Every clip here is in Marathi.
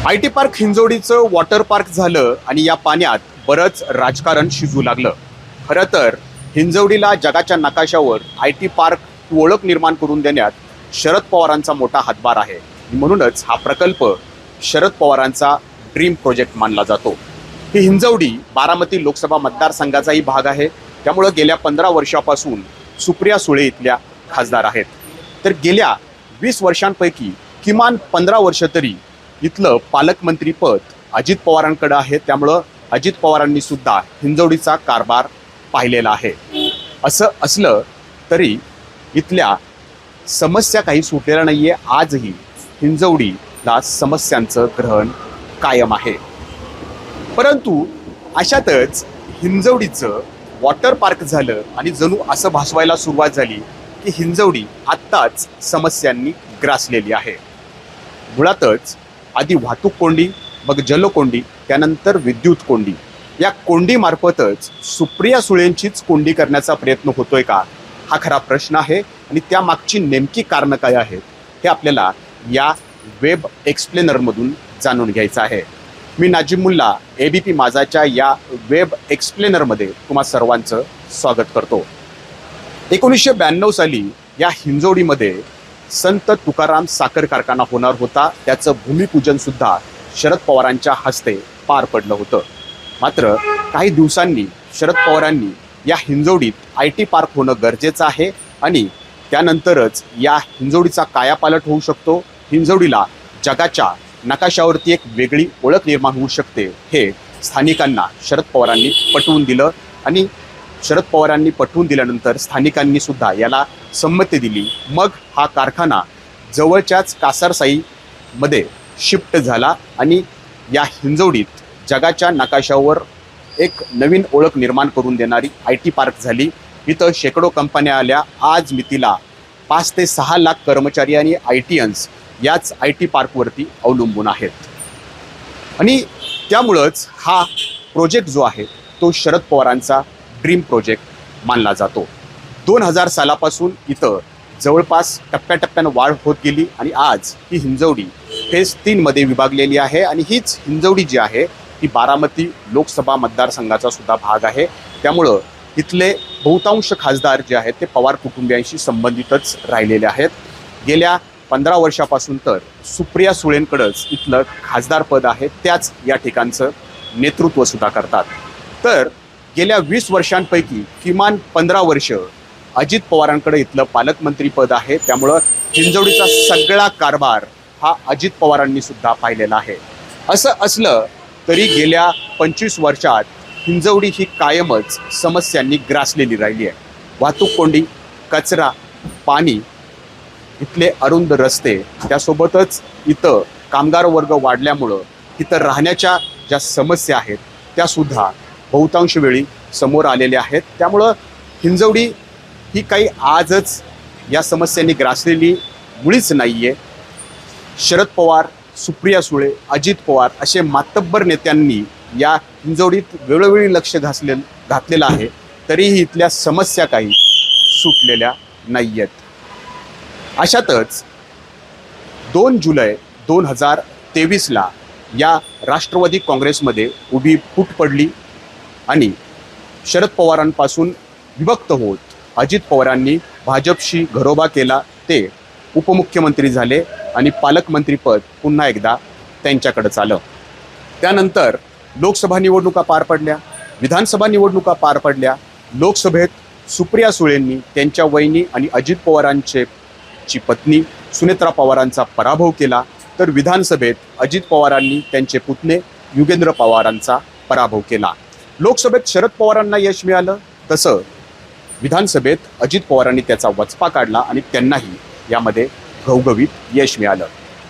आयटी पार्क हिंजवडीचं वॉटर पार्क झालं आणि या पाण्यात बरंच राजकारण शिजू लागलं। खरं तर हिंजवडीला जगाच्या नकाशावर आयटी पार्क ही ओळख निर्माण करून देण्यात शरद पवारांचा मोठा हातभार आहे। म्हणूनच हा प्रकल्प शरद पवारांचा ड्रीम प्रोजेक्ट मानला जातो। ही हिंजवडी बारामती लोकसभा मतदारसंघाचाही भाग आहे। त्यामुळे गेल्या 15 वर्षापासून सुप्रिया सुळे इथल्या खासदार आहेत। तर गेल्या 20 वर्षांपैकी किमान 15 वर्ष तरी इथलं पालकमंत्री पद अजित पवारांकडे आहे। त्यामुळे अजित पवारांनी सुद्धा हिंजवडीचा कारभार पाहिलेला आहे। असं असलं तरी इथल्या समस्या काही सुटलेल्या नाहीये। आजही हिंजवडीला समस्यांचं ग्रहण कायम आहे। परंतु अशातच हिंजवडीचं वॉटर पार्क झालं आणि जणू असं भासवायला सुरुवात झाली की हिंजवडी आत्ताच समस्यांनी ग्रासलेली आहे। मुळातच आधी वाहतूक कोंडी, मग जलकोंडी, त्यानंतर विद्युत कोंडी। या कोंडीमार्फतच सुप्रिया सुळेंचीच कोंडी करण्याचा प्रयत्न होतोय का, हा खरा प्रश्न आहे। आणि त्या मागची नेमकी कारणं काय आहेत हे आपल्याला या वेब एक्सप्लेनरमधून जाणून घ्यायचं आहे। मी नाजिम मुल्ला एबीपी माझाच्या या वेब एक्सप्लेनरमध्ये तुम्हा सर्वांचं स्वागत करतो। 1992 साली या हिंजवडीमध्ये संत तुकाराम साखर कारखाना होणार होता। त्याचं भूमिपूजन सुद्धा शरद पवारांच्या हस्ते पार पडलं होतं। मात्र काही दिवसांनी शरद पवारांनी या हिंजवडीत आयटी पार्क होणं गरजेचं आहे आणि त्यानंतरच या हिंजवडीचा कायापालट होऊ शकतो। हिंजवडीला जगाच्या नकाशावरती एक वेगळी ओळख निर्माण होऊ शकते, हे स्थानिकांना शरद पवारांनी पटवून दिलं। आणि शरद पवारांनी पटवून दिल्यानंतर स्थानिकांनी सुद्धा याला संमती दिली। मग हा कारखाना जवळच्याच कासारसाईमध्ये शिफ्ट झाला आणि या हिंजवडीत जगाच्या नकाशावर एक नवीन ओळख निर्माण करून देणारी आयटी पार्क झाली। इथं शेकडो कंपन्या आल्या। आज मितीला 5 ते 6 लाख कर्मचारी आणि आयटीयन्स याच आयटी पार्कवरती अवलंबून आहेत। आणि त्यामुळंच हा प्रोजेक्ट जो आहे तो शरद पवारांचा ड्रीम प्रोजेक्ट मानला जातो। 2000 सालापासून इथं जवळपास टप्प्याटप्प्यानं वाढ होत गेली आणि आज ही हिंजवडी फेज 3 मध्ये विभागलेली आहे। आणि हीच हिंजवडी जी आहे ती बारामती लोकसभा मतदारसंघाचा सुद्धा भाग आहे। त्यामुळं इथले बहुतांश खासदार जे आहेत ते पवार कुटुंबियांशी संबंधितच राहिलेले आहेत। गेल्या 15 वर्षापासून तर सुप्रिया सुळेंकडेच इथलं खासदार पद आहे, त्याच या ठिकाणचं नेतृत्व सुद्धा करतात। तर गेल्या 20 वर्षांपैकी किमान 15 वर्ष अजित पवारांकडे इथलं पालकमंत्री पद आहे। त्यामुळं हिंजवडीचा सगळा कारभार हा अजित पवारांनी सुद्धा पाहिलेला आहे। असं असलं तरी गेल्या 25 वर्षात हिंजवडी ही कायमच समस्यांनी ग्रासलेली राहिली आहे। वाहतूक कोंडी, कचरा, पाणी, इथले अरुंद रस्ते, त्यासोबतच इथं कामगार वर्ग वाढल्यामुळं इथं राहण्याच्या ज्या समस्या आहेत त्यासुद्धा बहुतांश वेळी समोर आलेल्या आहेत। त्यामुळं हिंजवडी ही काही आजच या समस्यांनी ग्रासलेली मुळीच नाही आहे। शरद पवार, सुप्रिया सुळे, अजित पवार असे मातब्बर नेत्यांनी या हिंजवडीत वेळोवेळी लक्ष घातलेलं आहे, तरीही इथल्या समस्या काही सुटलेल्या नाही आहेत। अशातच 2 जुलै 2023ला या राष्ट्रवादी काँग्रेसमध्ये उभी फूट पडली आणि शरद पवारांपासून विभक्त होत अजित पवारांनी भाजपशी घरोबा केला। ते उपमुख्यमंत्री झाले आणि पालकमंत्रीपद पुन्हा एकदा त्यांच्याकडेच आलं। त्यानंतर लोकसभा निवडणुका पार पडल्या, विधानसभा निवडणुका पार पडल्या। लोकसभेत सुप्रिया सुळेंनी त्यांच्या वहिनी आणि अजित पवारांची पत्नी सुनेत्रा पवारांचा पराभव केला, तर विधानसभेत अजित पवारांनी त्यांचे पुतणे युगेंद्र पवारांचा पराभव केला। लोकसभेत शरद पवारांना यश मिळालं, तसं विधानसभेत अजित पवारांनी त्याचा वचपा काढला आणि त्यांनाही यामध्ये घवघवीत यश मिळालं।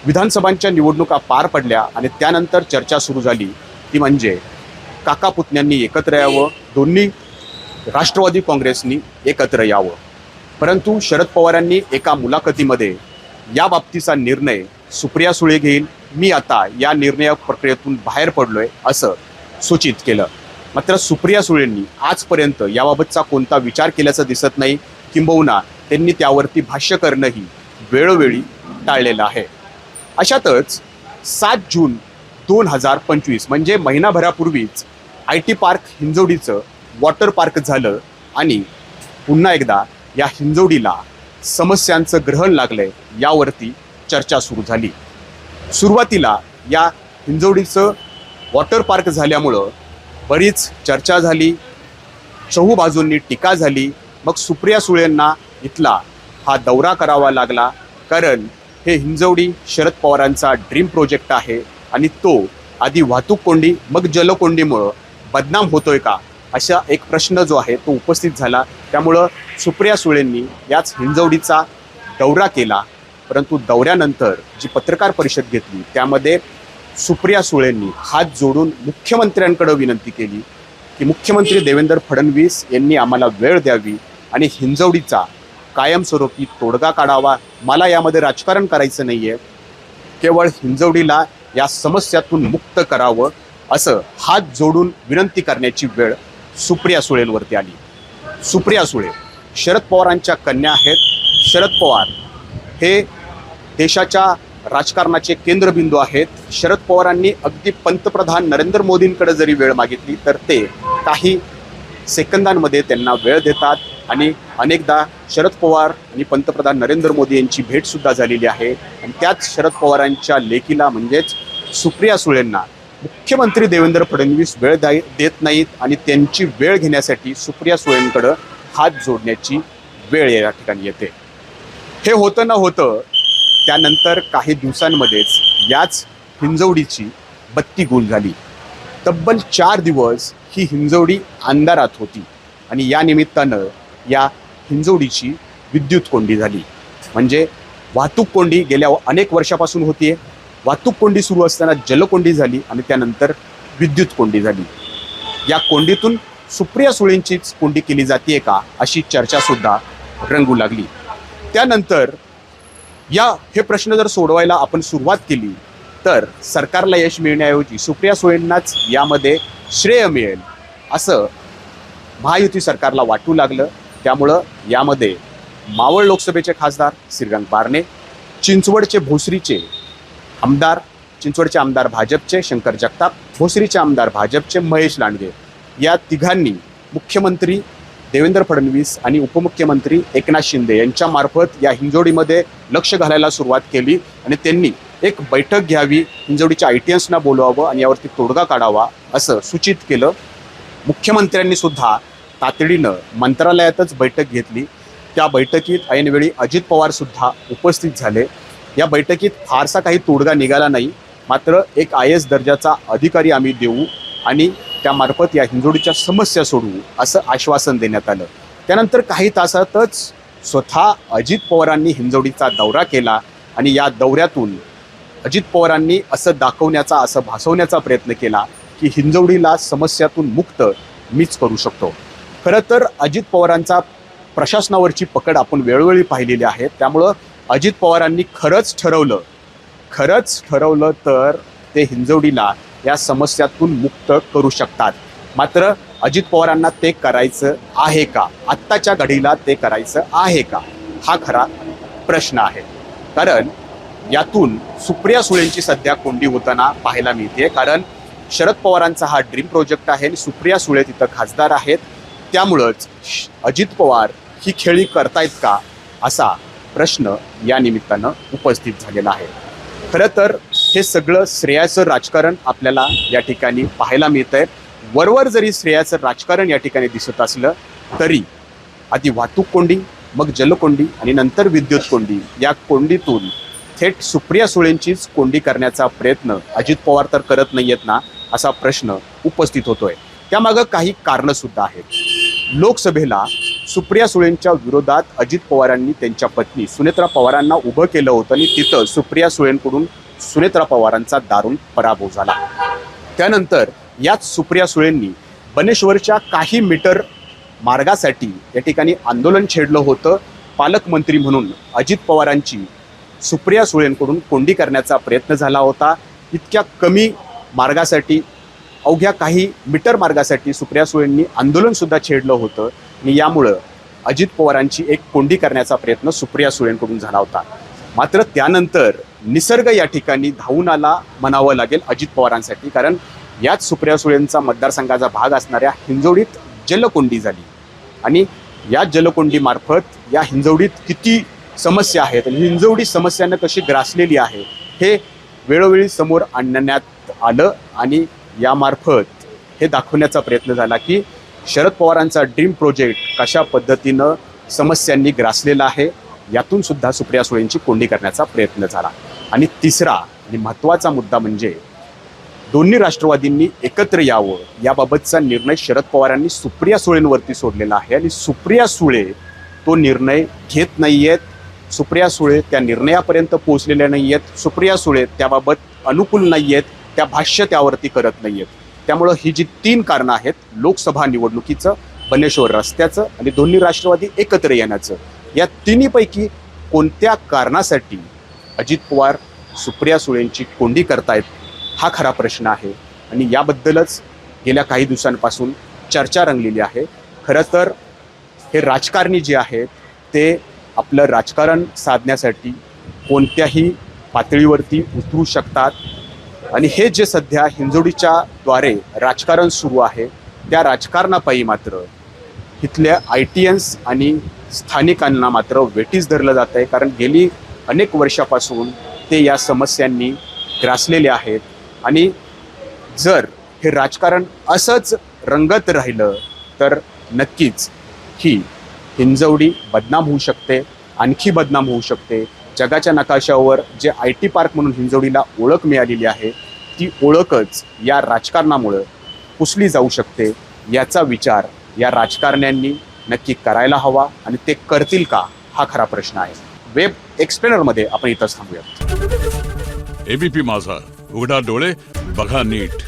विधानसभांच्या निवडणुका पार पडल्या आणि त्यानंतर चर्चा सुरू झाली ती म्हणजे काका पुतण्यांनी एकत्र यावं, दोन्ही राष्ट्रवादी काँग्रेसनी एकत्र यावं। परंतु शरद पवारांनी एका मुलाखतीमध्ये या बाबतीचा निर्णय सुप्रिया सुळे घेईल, मी आता या निर्णय प्रक्रियेतून बाहेर पडलोय असं सूचित केलं। मात्र सुप्रिया सुळेंनी आजपर्यंत याबाबतचा कोणता विचार केल्याचं दिसत नाही, किंबहुना त्यांनी त्यावरती भाष्य करणंही वेळोवेळी टाळलेलं आहे। अशातच 7 जून 2025 म्हणजे महिनाभरापूर्वीच IT पार्क हिंजवडीचं वॉटर पार्क झालं आणि पुन्हा एकदा या हिंजवडीला समस्यांचं ग्रहण लागलंय यावरती चर्चा सुरू झाली. सुरुवातीला या हिंजवडीचं वॉटर पार्क झाल्यामुळं बरीच चर्चा झाली, चहूबाजूंनी टीका झाली. मग सुप्रिया सुळेंना इथला हा दौरा करावा लागला, कारण हे हिंजवडी शरद पवारांचा ड्रीम प्रोजेक्ट आहे आणि तो आधी वाहतूक कोंडी मग जलकोंडीमुळं बदनाम होतोय का, असा एक प्रश्न जो आहे तो उपस्थित झाला. त्यामुळं सुप्रिया सुळेंनी याच हिंजवडीचा दौरा केला. परंतु दौऱ्यानंतर जी पत्रकार परिषद घेतली त्यामध्ये सुप्रिया सुळेंनी हात जोडून मुख्यमंत्र्यांकडे विनंती केली की मुख्यमंत्री देवेंद्र फडणवीस यांनी आम्हाला वेळ द्यावी आणि हिंजवडीचा कायमस्वरूपी तोडगा काढावा. मला यामध्ये राजकारण करायचं नाही आहे, केवळ हिंजवडीला या समस्यातून मुक्त करावं असं हात जोडून विनंती करण्याची वेळ सुप्रिया सुळेंवरती आली. सुप्रिया सुळे शरद पवारांच्या कन्या आहेत. शरद पवार हे देशाच्या राजकारणाचे केंद्रबिंदू आहेत. शरद पवारांनी अगदी पंतप्रधान नरेंद्र मोदींकडे जरी वेळ मागितली तर ते काही सेकंदांमध्ये त्यांना वेळ देतात आणि अनेकदा शरद पवार आणि पंतप्रधान नरेंद्र मोदी यांची भेटसुद्धा झालेली आहे. आणि त्याच शरद पवारांच्या लेकीला म्हणजेच सुप्रिया सुळेंना मुख्यमंत्री देवेंद्र फडणवीस वेळ देत नाहीत आणि त्यांची वेळ घेण्यासाठी सुप्रिया सुळेंकडं हात जोडण्याची वेळ या ठिकाणी येते. हे होतं न होतं त्यानंतर काही दिवसांमध्येच याच हिंजवडीची बत्ती गुल झाली. तब्बल 4 दिवस ही हिंजवडी अंधारात होती आणि या निमित्तानं या हिंजवडीची विद्युत कोंडी झाली. म्हणजे वाहतूक कोंडी गेल्या अनेक वर्षापासून होतीये. वाहतूक कोंडी सुरू असताना जलकोंडी झाली आणि त्यानंतर विद्युत कोंडी झाली. या कोंडीतून सुप्रिया सुळेंचीच कोंडी केली जाते का अशी चर्चासुद्धा रंगू लागली. त्यानंतर हे प्रश्न जर सोडवायला आपण सुरुवात केली तर सरकारला यश मिळण्याऐवजी सुप्रिया सुळेंनाच यामध्ये श्रेय मिळेल असं महायुती सरकारला वाटू लागलं. त्यामुळं यामध्ये मावळ लोकसभेचे खासदार श्रीरंग बारणे, चिंचवडचे भोसरीचे आमदार भाजपचे शंकर जगताप, भोसरीचे आमदार भाजपचे महेश लांडगे या तिघांनी मुख्यमंत्री देवेंद्र फडणवीस आणि उपमुख्यमंत्री एकनाथ शिंदे यांच्या मार्फत या हिंजवडीमध्ये लक्ष घालायला सुरुवात केली आणि त्यांनी एक बैठक घ्यावी, हिंजवडीच्या ITNsना बोलवावं आणि यावरती तोडगा काढावा असं सूचित केलं. मुख्यमंत्र्यांनी सुद्धा तातडीनं मंत्रालयातच बैठक घेतली. त्या बैठकीत ऐनवेळी अजित पवार सुद्धा उपस्थित झाले. या बैठकीत फारसा काही तोडगा निघाला नाही, मात्र एक IAS दर्जाचा अधिकारी आम्ही देऊ आणि त्यामार्फत या हिंजवडीच्या समस्या सोडवू असं आश्वासन देण्यात आलं. त्यानंतर काही तासातच स्वतः अजित पवारांनी हिंजवडीचा दौरा केला आणि या दौऱ्यातून अजित पवारांनी असं भासवण्याचा प्रयत्न केला की हिंजवडीला समस्यातून मुक्त मीच करू शकतो. खरं तर अजित पवारांचा प्रशासनावरची पकड आपण वेळोवेळी पाहिलेली आहे. त्यामुळं अजित पवारांनी खरंच ठरवलं तर ते हिंजवडीला या समस्यातून मुक्त करू शकतात. मात्र अजित पवारांना ते करायचं आहे का, आत्ताच्या घडीला ते करायचं आहे का, हा खरा प्रश्न आहे. कारण यातून सुप्रिया सुळेंची सध्या कोंडी होताना पाहायला मिळते. कारण शरद पवारांचा हा ड्रीम प्रोजेक्ट आहे आणि सुप्रिया सुळे तिथं खासदार आहेत. त्यामुळंच अजित पवार ही खेळी करतायत का असा प्रश्न या निमित्तानं उपस्थित झालेला आहे. खरं तर हे सगळं श्रेयाचं राजकारण आपल्याला या ठिकाणी पाहायला मिळतंय. वरवर जरी श्रेयाचं राजकारण या ठिकाणी दिसत असलं तरी आधी वाहतूक कोंडी मग जलकोंडी आणि नंतर विद्युत कोंडी, या कोंडीतून थेट सुप्रिया सुळेंचीच कोंडी करण्याचा प्रयत्न अजित पवार तर करत नाही आहेत ना असा प्रश्न उपस्थित होतोय. त्यामागं काही कारणं सुद्धा आहेत. लोकसभेला सुप्रिया सुळेंच्या विरोधात अजित पवारांनी त्यांच्या पत्नी सुनेत्रा पवारांना उभं केलं होतं आणि तिथं सुप्रिया सुळेंकडून सुनेत्रा पवारांचा दारुण पराभव झाला. त्यानंतर याच सुप्रिया सुळेंनी बनेश्वरच्या काही मीटर मार्गासाठी या ठिकाणी आंदोलन छेडलं होतं. पालकमंत्री म्हणून अजित पवारांची सुप्रिया सुळेंकडून कोंडी करण्याचा प्रयत्न झाला होता. इतक्या कमी मार्गासाठी, अवघ्या काही मीटर मार्गासाठी सुप्रिया सुळेंनी आंदोलनसुद्धा छेडलं होतं आणि यामुळं अजित पवारांची एक कोंडी करण्याचा प्रयत्न सुप्रिया सुळेंकडून झाला होता. मात्र त्यानंतर निसर्ग या ठिकाणी धावून आला म्हणावं लागेल अजित पवारांसाठी, कारण याच सुप्रिया सुळेंचा मतदारसंघाचा भाग असणाऱ्या हिंजवडीत जलकोंडी झाली आणि या जलकोंडीमार्फत या हिंजवडीत किती समस्या आहेत आणि हिंजवडी समस्यांना कशी ग्रासलेली आहे हे वेळोवेळी समोर आणण्यात आलं आणि यामार्फत हे दाखवण्याचा प्रयत्न झाला की शरद पवारांचा ड्रीम प्रोजेक्ट कशा पद्धतीनं समस्यांनी ग्रासलेला आहे, यातून सुद्धा सुप्रिया सुळेंची कोंडी करण्याचा प्रयत्न झाला. आणि तिसरा आणि महत्त्वाचा मुद्दा म्हणजे दोन्ही राष्ट्रवादींनी एकत्र यावं याबाबतचा निर्णय शरद पवारांनी सुप्रिया सुळेंवरती सोडलेला आहे आणि सुप्रिया सुळे तो निर्णय घेत नाही आहेत. सुप्रिया सुळे त्या निर्णयापर्यंत पोहोचलेल्या नाही आहेत. सुप्रिया सुळे त्याबाबत अनुकूल नाही आहेत, त्या भाष्य त्यावरती करत नाही आहेत. त्यामुळं ही जी 3 कारणं आहेत, लोकसभा निवडणुकीचं, बनेश्वर रस्त्याचं आणि दोन्ही राष्ट्रवादी एकत्र येण्याचं, या तिन्हीपैकी कोणत्या कारणासाठी अजित पवार सुप्रिया सुळेंची कोंडी करतायत हा खरा प्रश्न आहे आणि याबद्दलच गेल्या काही दिवसांपासून चर्चा रंगलेली आहे. खरं तर हे राजकारणी जे आहेत ते आपलं राजकारण साधण्यासाठी कोणत्याही पातळीवरती उतरू शकतात आणि हे जे सध्या हिंजवडीच्या द्वारे राजकारण सुरू आहे त्या राजकारणापायी मात्र इथल्या ITNs आणि स्थानिकांना मात्र वेठीस धरलं जात आहे, कारण गेली अनेक वर्षापासून ते या समस्यांनी ग्रासलेले आहेत आणि जर हे राजकारण असंच रंगत राहिलं तर नक्कीच ही हिंजवडी बदनाम होऊ शकते, आणखी बदनाम होऊ शकते. जगाच्या नकाशावर जे IT पार्क म्हणून हिंजवडीला ओळख मिळालेली आहे ती ओळखच या राजकारणामुळं पुसली जाऊ शकते. याचा विचार या राजकारण्यांनी नक्की करायला हवा आणि ते करतील का हा खरा प्रश्न आहे. वेब एक्सप्लेनरमध्ये आपण इथंच थांबूयात. ABP माझा, उघडा डोळे बघा नीट.